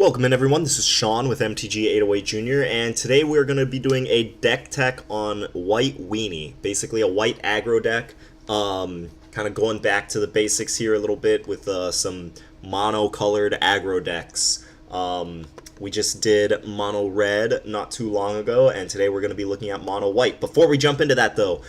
Welcome in everyone, this is Sean with MTG808 Jr. and today we're going to be doing a deck tech on White Weenie, basically a white aggro deck, kind of going back to the basics here a little bit with some mono-colored aggro decks. We just did mono red not too long ago, and today we're going to be looking at mono white. Before we jump into that though,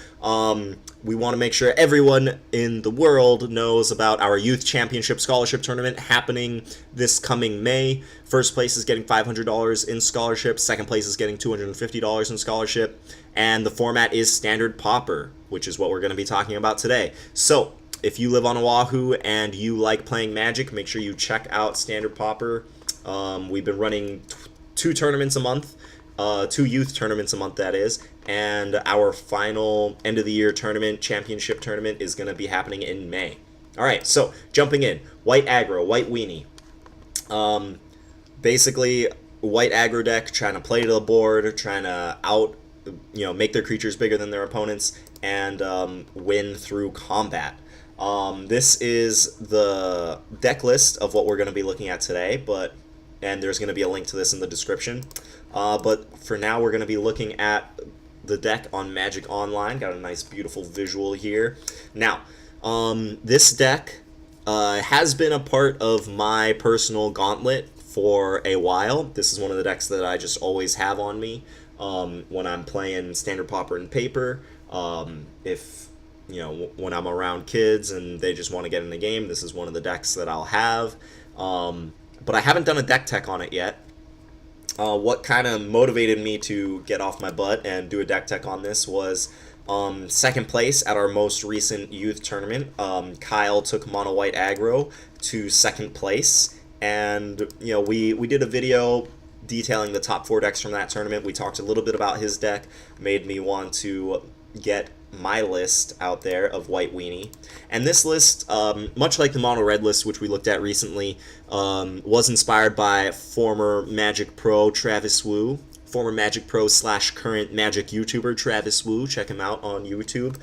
we want to make sure everyone in the world knows about our Youth Championship Scholarship Tournament happening this coming May. First place is getting $500 in scholarship, second place is getting $250 in scholarship, and the format is Standard Pauper, which is what we're going to be talking about today. So, if you live on Oahu and you like playing Magic, make sure you check out Standard Pauper. We've been running two tournaments a month, two youth tournaments a month, that is, and our final end-of-the-year tournament, championship tournament, is going to be happening in May. All right, so jumping in, white aggro, White Weenie. Basically, white aggro deck trying to play to the board, trying to make their creatures bigger than their opponents, and win through combat. This is the deck list of what we're going to be looking at today, and there's going to be a link to this in the description. But for now, we're going to be looking at the deck on Magic Online. Got a nice, beautiful visual here. Now, this deck has been a part of my personal gauntlet for a while. This is one of the decks that I just always have on me when I'm playing Standard Pauper and Paper. When I'm around kids and they just want to get in the game, this is one of the decks that I'll have. But I haven't done a deck tech on it yet. What kind of motivated me to get off my butt and do a deck tech on this was second place at our most recent youth tournament. Kyle took mono white aggro to second place, and we did a video detailing the top 4 decks from that tournament. We talked a little bit about his deck, made me want to get my list out there of White Weenie. And this list, much like the mono red list, which we looked at recently, was inspired by former Magic Pro Travis Wu, former Magic Pro / current Magic YouTuber Travis Wu. Check him out on YouTube.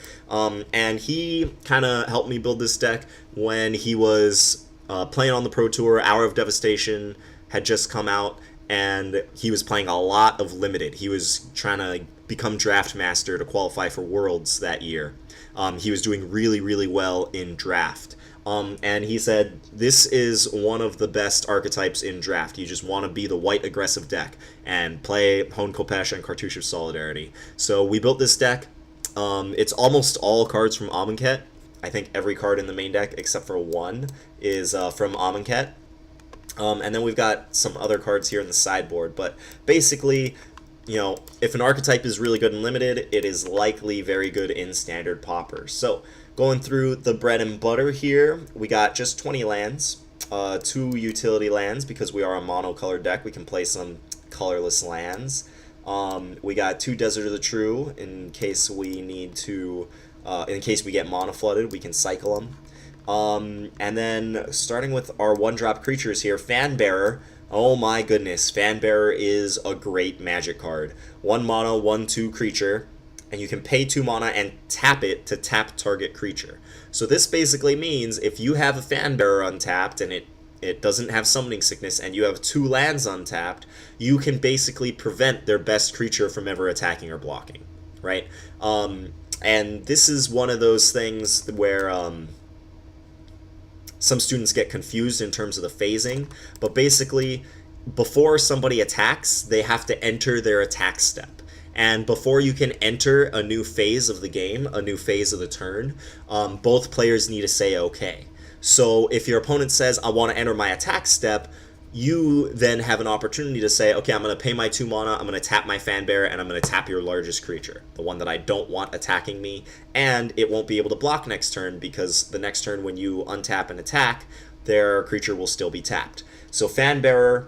And he kind of helped me build this deck when he was playing on the Pro Tour. Hour of Devastation had just come out, and he was playing a lot of Limited. He was trying to become Draft Master to qualify for Worlds that year. He was doing really, really well in Draft. And he said, this is one of the best archetypes in Draft. You just want to be the white aggressive deck and play Hone Kopesha and Cartouche of Solidarity. So we built this deck. It's almost all cards from Amonkhet. I think every card in the main deck except for one is from Amonkhet. And then we've got some other cards here in the sideboard. But basically, if an archetype is really good in Limited, it is likely very good in Standard Pauper. So, going through the bread and butter here, we got just 20 lands, 2 utility lands, because we are a monocolored deck. We can play some colorless lands. We got 2 Desert of the True, in case we need to, in case we get mono flooded, we can cycle them. And then, starting with our 1-drop creatures here, Fanbearer. Oh my goodness, Fanbearer is a great Magic card. 1 mono, 1/2 creature, and you can pay 2 mana and tap it to tap target creature. So this basically means if you have a Fanbearer untapped and it doesn't have Summoning Sickness and you have 2 lands untapped, you can basically prevent their best creature from ever attacking or blocking, right? And this is one of those things where some students get confused in terms of the phasing, but basically, before somebody attacks, they have to enter their attack step. And before you can enter a new phase of the game, a new phase of the turn, both players need to say okay. So if your opponent says, I want to enter my attack step, you then have an opportunity to say, okay, I'm going to pay my 2 mana, I'm going to tap my Fanbearer, and I'm going to tap your largest creature, the one that I don't want attacking me, and it won't be able to block next turn because the next turn when you untap and attack, their creature will still be tapped. So Fanbearer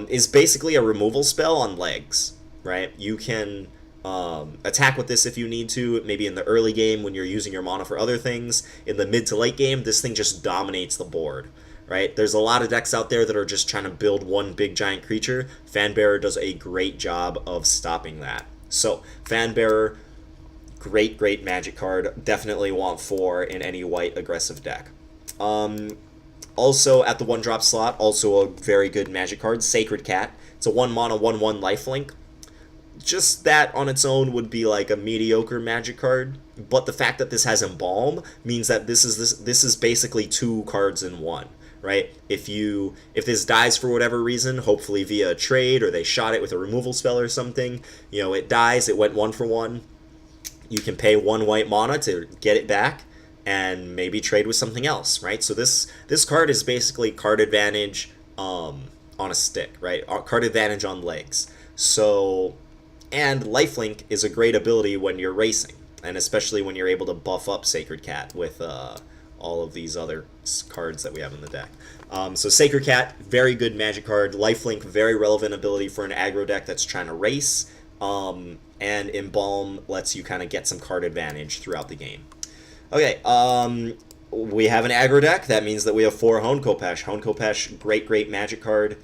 is basically a removal spell on legs, right? You can attack with this if you need to, maybe in the early game when you're using your mana for other things. In the mid to late game, this thing just dominates the board. Right? There's a lot of decks out there that are just trying to build one big giant creature. Fanbearer does a great job of stopping that. So, Fanbearer, great Magic card. Definitely want 4 in any white aggressive deck. Also at the 1-drop slot, also a very good magic card, Sacred Cat. It's a 1 mana 1/1 lifelink. Just that on its own would be like a mediocre magic card, but the fact that this has Embalm means that this is basically 2 cards in one, right? If this dies for whatever reason, hopefully via a trade or they shot it with a removal spell or something, it dies, it went 1 for 1. You can pay 1 white mana to get it back and maybe trade with something else, right? So this card is basically card advantage on a stick, right? Card advantage on legs. So, and lifelink is a great ability when you're racing, and especially when you're able to buff up Sacred Cat with all of these other cards that we have in the deck. So Sacred Cat, very good magic card. Lifelink, very relevant ability for an aggro deck that's trying to race. And Embalm lets you kind of get some card advantage throughout the game. Okay, we have an aggro deck. That means that we have 4 Hone Kopesh. Hone Kopesh, great magic card.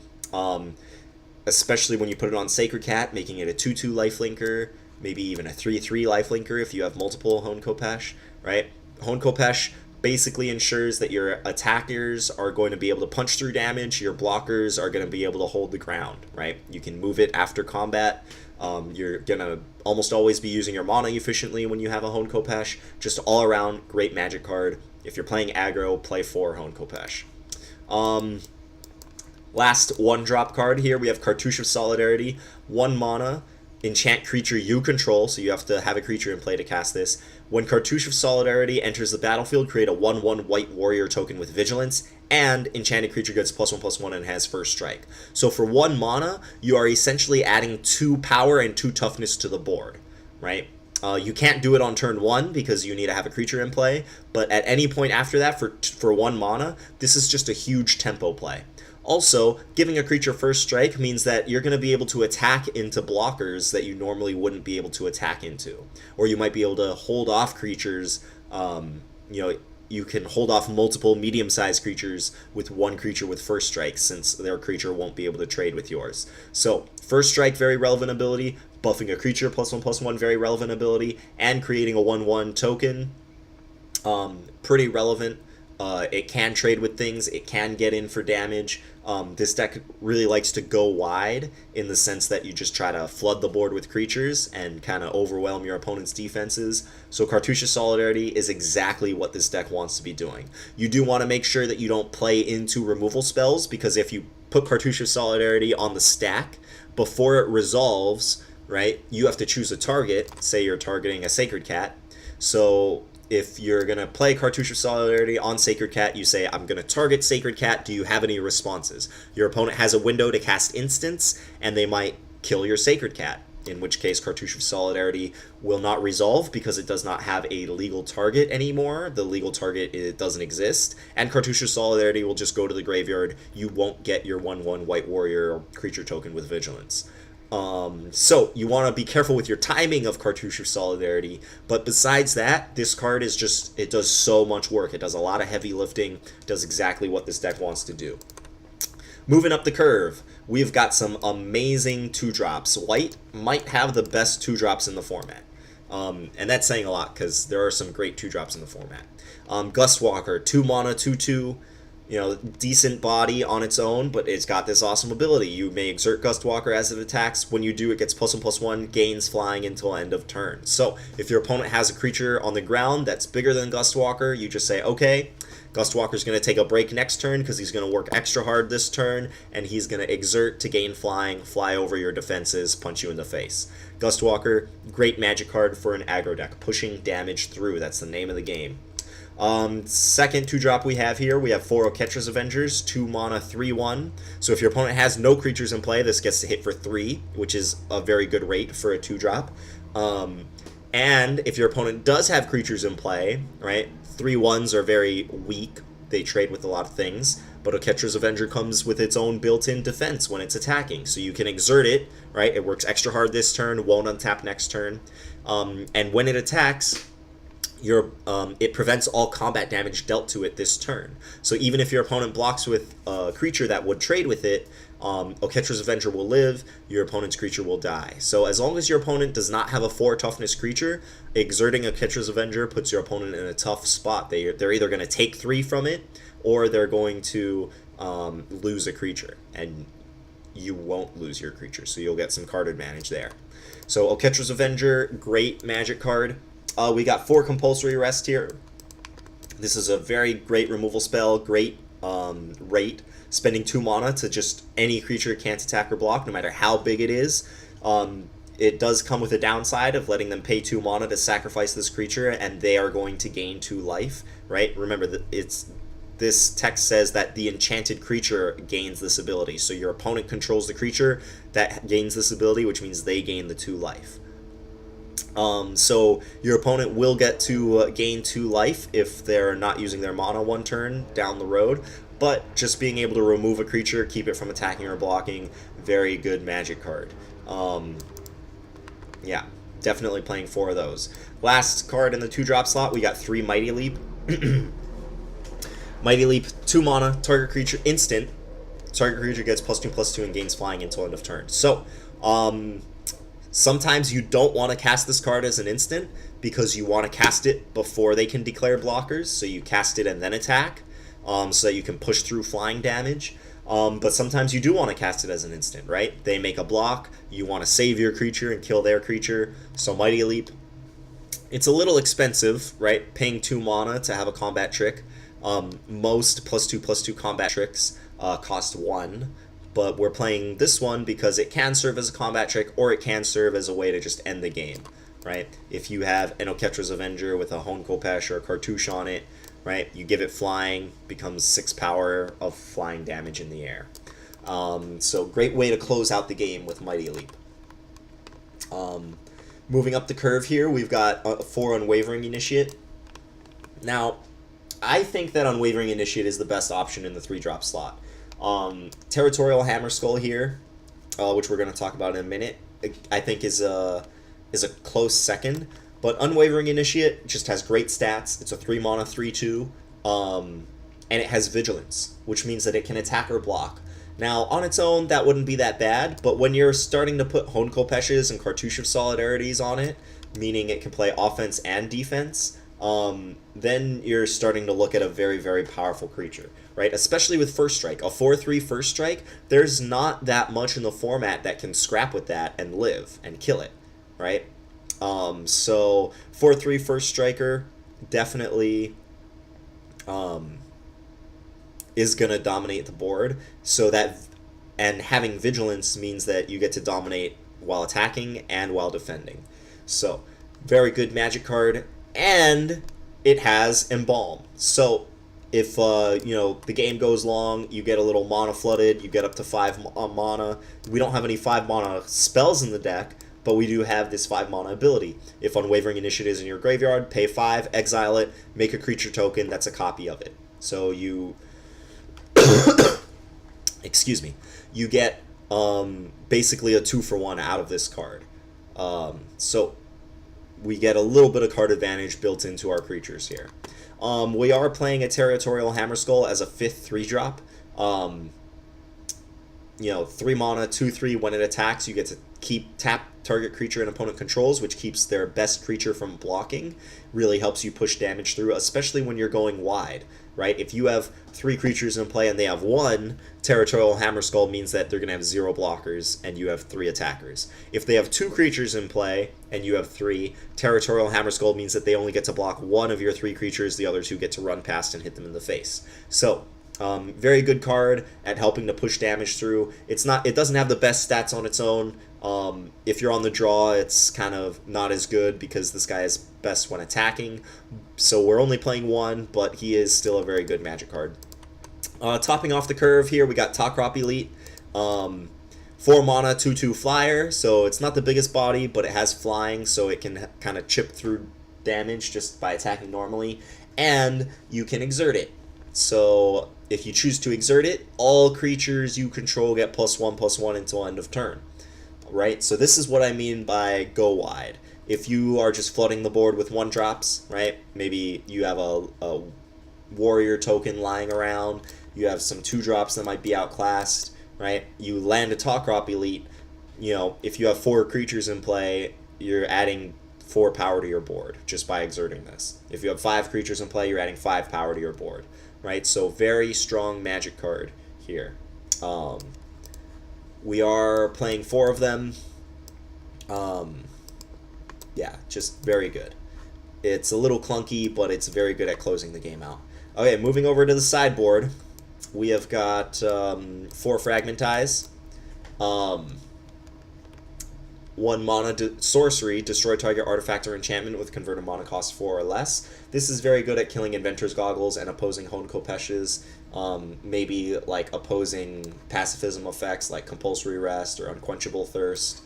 Especially when you put it on Sacred Cat, making it a 2/2 lifelinker, maybe even a 3/3 lifelinker if you have multiple Hone Kopesh, right? Hone Kopesh basically ensures that your attackers are going to be able to punch through damage, your blockers are going to be able to hold the ground, right? You can move it after combat. You're going to almost always be using your mana efficiently when you have a Hone Kopesh. Just all around great magic card. If you're playing aggro, play 4 Hone Kopesh. Last 1-drop card here, we have Cartouche of Solidarity. 1 mana, enchant creature you control, so you have to have a creature in play to cast this. When Cartouche of Solidarity enters the battlefield, create a 1/1 white warrior token with vigilance, and enchanted creature gets +1/+1 and has first strike. So for 1 mana, you are essentially adding 2 power and 2 toughness to the board, right? You can't do it on turn 1 because you need to have a creature in play, but at any point after that, for 1 mana, this is just a huge tempo play. Also, giving a creature first strike means that you're going to be able to attack into blockers that you normally wouldn't be able to attack into. Or you might be able to hold off creatures, you can hold off multiple medium-sized creatures with 1 creature with first strike, since their creature won't be able to trade with yours. So, first strike, very relevant ability. Buffing a creature, +1/+1, very relevant ability. And creating a 1/1 token, pretty relevant. It can trade with things. It can get in for damage. This deck really likes to go wide in the sense that you just try to flood the board with creatures and kind of overwhelm your opponent's defenses. So Cartouche of Solidarity is exactly what this deck wants to be doing. You do want to make sure that you don't play into removal spells, because if you put Cartouche of Solidarity on the stack, before it resolves, right, you have to choose a target. Say you're targeting a Sacred Cat. So if you're going to play Cartouche of Solidarity on Sacred Cat, you say, I'm going to target Sacred Cat, do you have any responses? Your opponent has a window to cast instants, and they might kill your Sacred Cat, in which case Cartouche of Solidarity will not resolve because it does not have a legal target anymore. The legal target, it doesn't exist, and Cartouche of Solidarity will just go to the graveyard. You won't get your 1/1 White Warrior creature token with Vigilance. So you want to be careful with your timing of Cartouche of Solidarity, but besides that, this card is just, it does so much work. It does a lot of heavy lifting, does exactly what this deck wants to do. Moving up the curve, we've got some amazing 2-drops. White might have the best 2-drops in the format. And that's saying a lot because there are some great 2-drops in the format. Gustwalker, 2 mana, 2/2. Decent body on its own, but it's got this awesome ability. You may exert Gustwalker as it attacks. When you do, it gets +1/+1, gains flying until end of turn. So if your opponent has a creature on the ground that's bigger than Gustwalker, you just say, okay, Gustwalker's going to take a break next turn because he's going to work extra hard this turn, and he's going to exert to gain flying, fly over your defenses, punch you in the face. Gustwalker, great magic card for an aggro deck, pushing damage through. That's the name of the game. Second 2-drop we have here, we have Oroketra's Avengers, 2 mana, 3/1. So if your opponent has no creatures in play, this gets to hit for 3, which is a very good rate for a 2-drop. And if your opponent does have creatures in play, right, 3/1s are very weak. They trade with a lot of things, but Oroketra's Avenger comes with its own built-in defense when it's attacking. So you can exert it, right? It works extra hard this turn, won't untap next turn. And when it attacks, it prevents all combat damage dealt to it this turn. So even if your opponent blocks with a creature that would trade with it, Oketra's Avenger will live, your opponent's creature will die. So as long as your opponent does not have a 4 toughness creature, exerting Oketra's Avenger puts your opponent in a tough spot. They're either going to take 3 from it, or they're going to lose a creature, and you won't lose your creature, so you'll get some card advantage there. So Oketra's Avenger, great magic card. We got 4 compulsory rest here. This is a very great removal spell, great rate. Spending 2 mana to just any creature can't attack or block, no matter how big it is. It does come with a downside of letting them pay 2 mana to sacrifice this creature, and they are going to gain 2 life, right? Remember that this text says that the enchanted creature gains this ability. So your opponent controls the creature that gains this ability, which means they gain the 2 life. So your opponent will get to gain 2 life if they're not using their mana 1 turn down the road, but just being able to remove a creature, keep it from attacking or blocking, very good magic card. Yeah, definitely playing 4 of those. Last card in the 2-drop slot, we got 3 Mighty Leap. Mighty Leap, 2 mana, target creature, instant. Target creature gets +2/+2 and gains flying until end of turn. So, sometimes you don't want to cast this card as an instant because you want to cast it before they can declare blockers, so you cast it and then attack, so that you can push through flying damage. But sometimes you do want to cast it as an instant, right? They make a block, you want to save your creature and kill their creature, so Mighty Leap. It's a little expensive, right? Paying 2 mana to have a combat trick. Most +2/+2 combat tricks cost 1. But we're playing this one because it can serve as a combat trick, or it can serve as a way to just end the game, right? If you have an Oketra's Avenger with a Hone Kopesh or a Cartouche on it, right, you give it flying, becomes 6 power of flying damage in the air. So great way to close out the game with Mighty Leap. Moving up the curve here, we've got 4 Unwavering Initiate. Now, I think that Unwavering Initiate is the best option in the 3-drop slot. Territorial Hammerskull here, which we're going to talk about in a minute, I think is a close second. But Unwavering Initiate just has great stats. It's a 3 mana 3/2, and it has Vigilance, which means that it can attack or block. Now, on its own, that wouldn't be that bad, but when you're starting to put Hone Kopeshes and Cartouche of Solidarities on it, meaning it can play offense and defense, then you're starting to look at a very, very powerful creature, right? Especially with First Strike. A 4/3 First Strike, there's not that much in the format that can scrap with that and live and kill it, right? So 4/3 First Striker definitely is going to dominate the board. So that, and having Vigilance means that you get to dominate while attacking and while defending. So very good magic card. And it has Embalm. So if the game goes long, you get a little mana flooded, you get up to 5 mana. We don't have any 5 mana spells in the deck, but we do have this 5 mana ability. If Unwavering Initiate is in your graveyard, pay 5, exile it, make a creature token that's a copy of it. So you excuse me, you get basically a 2-for-1 out of this card. So we get a little bit of card advantage built into our creatures here. We are playing a Territorial Hammerskull as a 5th 3-drop. 3 mana, 2/3. When it attacks, you get to tap target creature an opponent controls, which keeps their best creature from blocking. Really helps you push damage through, especially when you're going wide, right? If you have 3 creatures in play and they have 1, Territorial Hammerskull means that they're going to have 0 blockers and you have 3 attackers. If they have 2 creatures in play and you have 3, Territorial Hammerskull means that they only get to block 1 of your 3 creatures, the other 2 get to run past and hit them in the face. So, very good card at helping to push damage through. It doesn't have the best stats on its own. If you're on the draw, it's kind of not as good because this guy is best when attacking. So we're only playing 1, but he is still a very good magic card. Topping off the curve here, we got Takrop Elite. 4 mana, 2/2 flyer. So it's not the biggest body, but it has flying, so it can kind of chip through damage just by attacking normally. And you can exert it. So if you choose to exert it, all creatures you control get +1/+1 until end of turn. Right? So this is what I mean by go wide. if you are just flooding the board with 1-drops, right? Maybe you have a warrior token lying around, you have some 2-drops that might be outclassed, right? You land a Talkrop Elite, you know, if you have 4 creatures in play, you're adding 4 power to your board just by exerting this. If you have 5 creatures in play, you're adding 5 power to your board, right? So very strong magic card here. We are playing 4 of them. Yeah, just very good. It's a little clunky, but it's very good at closing the game out. Okay, moving over to the sideboard, we have got 4 Fragmentize. 1 mana sorcery, destroy target artifact or enchantment with converted mana cost 4 or less. This is very good at killing Inventor's Goggles and opposing Hone Kopeshes, maybe like opposing pacifism effects like Compulsory Rest or Unquenchable Thirst.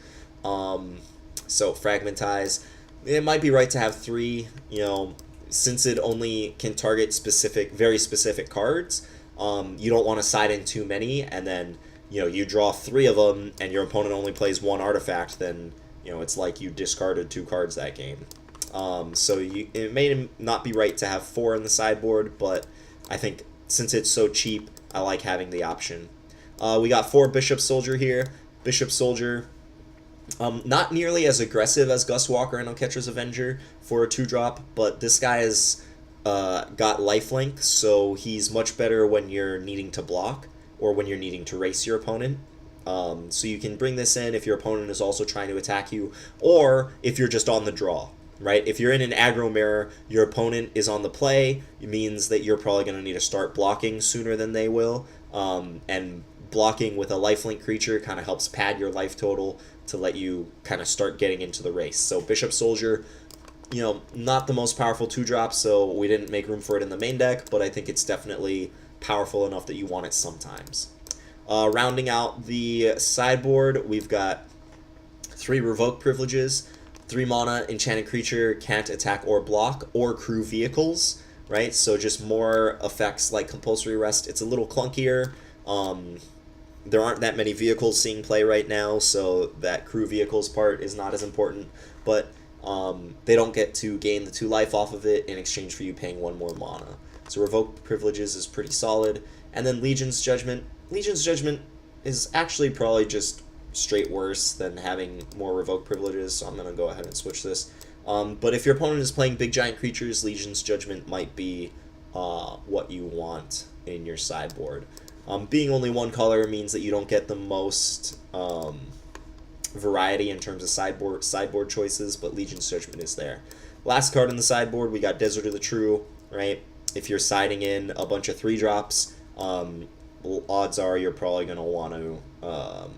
So Fragmentize. It might be right to have 3, you know, since it only can target very specific cards. You don't want to side in too many, and then you know, you draw 3 of them and your opponent only plays 1 artifact, then, you know, it's like you discarded 2 cards that game. So it may not be right to have 4 in the sideboard, but I think since it's so cheap, I like having the option. We got 4 Bishop Soldier here. Bishop Soldier, not nearly as aggressive as Gus Walker and Oketra's Avenger for a 2-drop, but this guy has got lifelink, so he's much better when you're needing to block or when you're needing to race your opponent. So you can bring this in if your opponent is also trying to attack you, or if you're just on the draw, right? If you're in an aggro mirror, your opponent is on the play, it means that you're probably going to need to start blocking sooner than they will, and blocking with a lifelink creature kind of helps pad your life total to let you kind of start getting into the race. So Bishop Soldier, you know, not the most powerful 2-drop, so we didn't make room for it in the main deck, but I think it's definitely powerful enough that you want it sometimes. Rounding out the sideboard, we've got 3 Revoke Privileges, 3 mana, enchanted creature, can't attack or block, or crew vehicles, right? So just more effects like Compulsory Rest. It's a little clunkier. There aren't that many vehicles seeing play right now, so that crew vehicles part is not as important, but they don't get to gain the 2 life off of it in exchange for you paying 1 more mana. So Revoke Privileges is pretty solid. And then Legion's Judgment. Legion's Judgment is actually probably just straight worse than having more Revoke Privileges, so I'm going to go ahead and switch this. But if your opponent is playing big giant creatures, Legion's Judgment might be what you want in your sideboard. Being only 1 color means that you don't get the most variety in terms of sideboard choices, but Legion's Judgment is there. Last card in the sideboard, we got Desert of the True, right? If you're siding in a bunch of 3-drops, odds are you're probably going to want to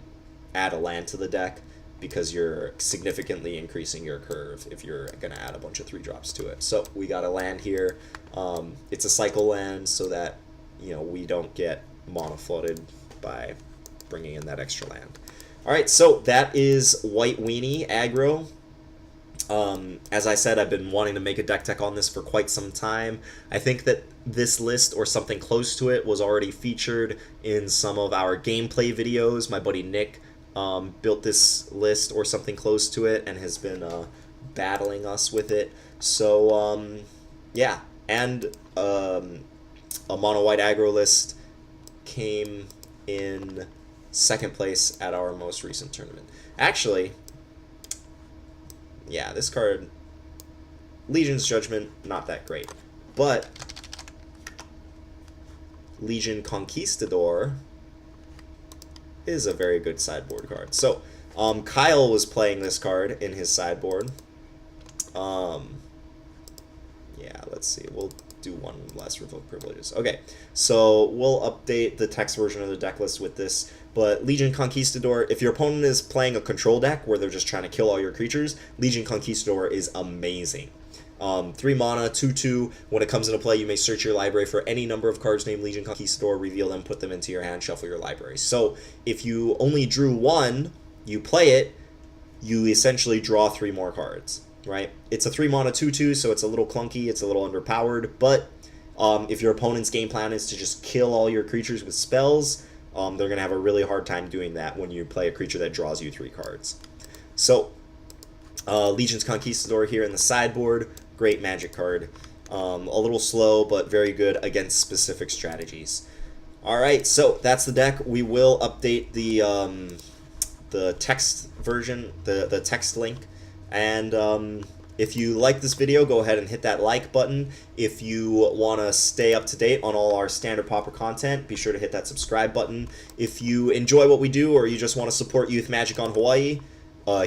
add a land to the deck because you're significantly increasing your curve if you're going to add a bunch of 3-drops to it. So we got a land here. It's a cycle land so that, you know, we don't get mana flooded by bringing in that extra land. Alright, so that is White Weenie aggro. As I said, I've been wanting to make a deck tech on this for quite some time. I think that this list, or something close to it, was already featured in some of our gameplay videos. My buddy Nick built this list, or something close to it, and has been battling us with it. So, yeah. And a mono white aggro list came in 2nd place at our most recent tournament. Actually, yeah, this card, Legion's Judgment, not that great. But Legion Conquistador is a very good sideboard card. So, Kyle was playing this card in his sideboard. Yeah, let's see. We'll do 1 less Revoke Privileges. Okay, so we'll update the text version of the deck list with this. But Legion Conquistador, if your opponent is playing a control deck where they're just trying to kill all your creatures, Legion Conquistador is amazing. 3 mana, 2/2. When it comes into play, you may search your library for any number of cards named Legion Conquistador, reveal them, put them into your hand, shuffle your library. So if you only drew 1, you play it, you essentially draw 3 more cards, right? It's a 3 mana, 2/2, so it's a little clunky, it's a little underpowered, but if your opponent's game plan is to just kill all your creatures with spells, they're going to have a really hard time doing that when you play a creature that draws you 3 cards. So, Legion's Conquistador here in the sideboard. Great Magic card. A little slow, but very good against specific strategies. Alright, so that's the deck. We will update the text version, the text link. And if you like this video, go ahead and hit that like button. If you want to stay up to date on all our standard Pauper content, be sure to hit that subscribe button. If you enjoy what we do, or you just want to support Youth Magic on Hawaii,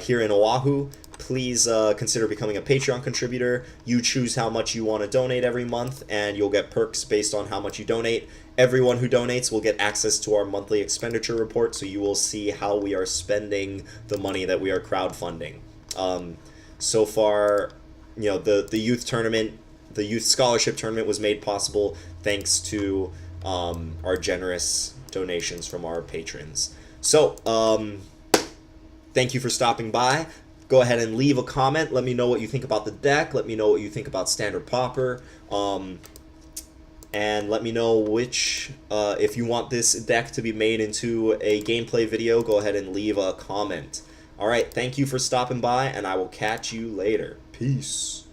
here in Oahu, please consider becoming a Patreon contributor. You choose how much you want to donate every month, and you'll get perks based on how much you donate. Everyone who donates will get access to our monthly expenditure report, so you will see how we are spending the money that we are crowdfunding. So far, you know, the youth tournament, the youth scholarship tournament was made possible thanks to our generous donations from our patrons. So, thank you for stopping by. Go ahead and leave a comment. Let me know what you think about the deck. Let me know what you think about standard Pauper. And let me know which, if you want this deck to be made into a gameplay video, go ahead and leave a comment. Alright, thank you for stopping by, and I will catch you later. Peace.